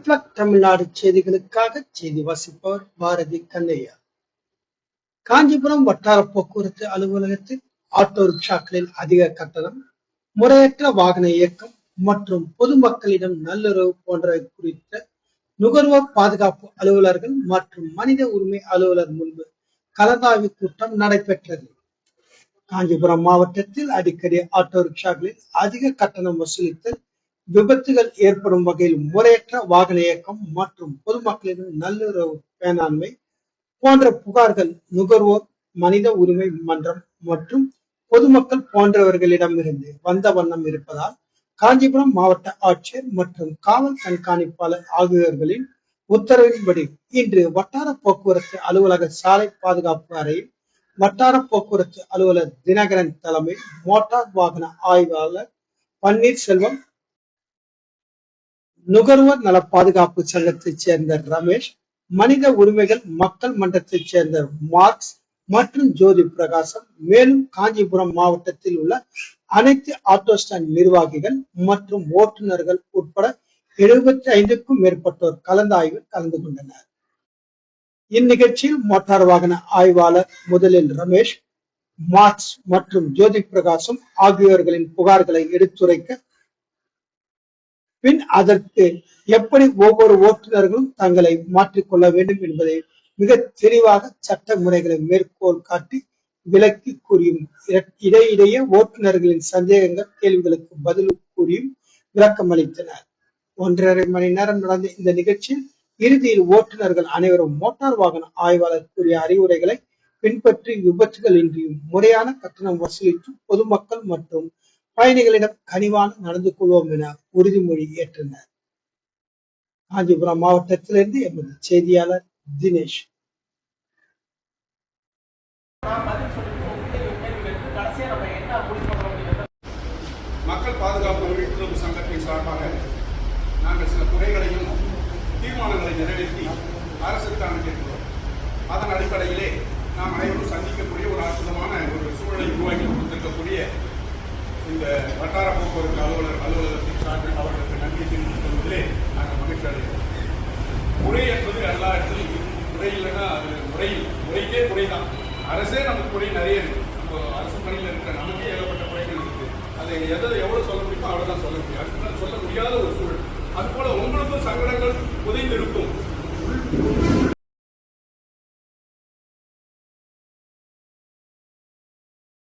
Reflect Tamil Nadu செய்திகளுக்காக செய்தி வாசிப்பவர் பாரதி கண்ணையா. காஞ்சிபுரம் வட்டார போக்குவரத்து அலுவலகத்தில் ஆட்டோ ரிக்ஷாக்களில் அதிக கட்டணம், முறையற்ற வாகன இயக்கம் மற்றும் பொதுமக்களிடம் நல்லுறவு போன்றவை குறித்த நுகர்வோர் பாதுகாப்பு அலுவலர்கள் மற்றும் மனித உரிமை அலுவலர் முன்பு கலந்தாய்வு கூட்டம் நடைபெற்றது. காஞ்சிபுரம் மாவட்டத்தில் அடிக்கடி ஆட்டோ ரிக்ஷாக்களில் அதிக கட்டணம் வசூலித்தல், விபத்துகள் ஏற்படும் வகையில் முறையற்ற வாகன இயக்கம் மற்றும் பொதுமக்களிடம் நல்லுறவு பேணாண்மை போன்ற புகார்கள் நுகர்வோர் மனித உரிமை மன்றம் மற்றும் பொதுமக்கள் போன்றவர்களிடமிருந்து வந்த வண்ணம் இருப்பதால் காஞ்சிபுரம் மாவட்ட ஆட்சியர் மற்றும் காவல் கண்காணிப்பாளர் ஆகியோர்களின் உத்தரவின்படி இன்று வட்டார போக்குவரத்து அலுவலக சாலை பாதுகாப்பு அறையில் வட்டார போக்குவரத்து அலுவலர் தினகரன் தலைமை மோட்டார் வாகன ஆய்வாளர் பன்னீர்செல்வம், நுகர்வோர் நல பாதுகாப்பு சங்கத்தைச் சேர்ந்த ரமேஷ், மனித உரிமைகள் மக்கள் மன்றத்தைச் சேர்ந்த மார்க்ஸ் மற்றும் ஜோதி பிரகாசம், மேலும் காஞ்சிபுரம் மாவட்டத்தில் உள்ள அனைத்து ஆட்டோ ஸ்டாண்ட் நிர்வாகிகள் மற்றும் ஓட்டுநர்கள் உட்பட 75க்கும் மேற்பட்டோர் கலந்தாய்வில் கலந்து கொண்டனர். இந்நிகழ்ச்சியில் மோட்டார் வாகன ஆய்வாளர் முதலில் ரமேஷ், மார்க்ஸ் மற்றும் ஜோதி பிரகாசம் ஆகியோர்களின் புகார்களை எடுத்துரைக்க, பின் அதற்கு எப்படி ஒவ்வொரு ஓட்டுநர்களும் தங்களை மாற்றிக்கொள்ள வேண்டும் என்பதை மிக தெளிவாக சட்ட முறைகளை மேற்கோள் காட்டி விளக்கி கூறியும், இடையிடையே ஓட்டுநர்களின் சந்தேகங்கள் கேள்விகளுக்கு பதில் கூறியும் விளக்கம் அளித்தனர். 1.5 மணி நேரம் நடந்த இந்த நிகழ்ச்சியில் இறுதியில் ஓட்டுநர்கள் அனைவரும் மோட்டார் வாகன ஆய்வாளர் கூறிய அறிவுரைகளை பின்பற்றி விபத்துகள் இன்றியும் முறையான கட்டணம் வசூலித்தும் பொதுமக்கள் மற்றும் பயணிகளிடம் கனிவான நடந்து கொள்வோம் என உறுதிமொழி ஏற்றனர். காஞ்சிபுரம் மாவட்டத்திலிருந்து எமது செய்தியாளர் தினேஷ். மக்கள் பாதுகாப்பு விழிப்புணர்வு சங்கத்தின் சார்பாக நாங்கள் சில குறைகளையும் தீர்மானங்களை நிறைவேற்றி அரசுக்கு அனுப்பியிருக்கிறோம். அதன் அடிப்படையிலே நாம் அனைவரும் சந்திக்கக்கூடிய ஒரு அற்புதமான ஒரு சூழலை உருவாக்கி கொடுத்திருக்கக்கூடிய இந்த வட்டார போக்குவரத்து அலுவலகத்தின் சார்பில் அவர்களுக்கு நன்றி தெரிவித்துக் கொள்வதிலே நாங்கள் மகிழ்ச்சி அடைகிறோம். முறை என்பது எல்லா இடத்துலையும் முறை இல்லைன்னா அது முறைக்கே குறைதான். அரசே நமக்கு குறை நிறைய இருக்கு. நம்ம அரசு பணியில் இருக்கிற நமக்கே ஏகப்பட்ட குறைகள் இருக்கு. அதை எவ்வளவு சொல்ல முடியுமோ அவ்வளவுதான் சொல்ல முடியும். அதுக்கு சொல்ல முடியாத ஒரு சூழல். அதுபோல உங்களுக்கும் சங்கடங்கள் புதைந்து இருக்கும்.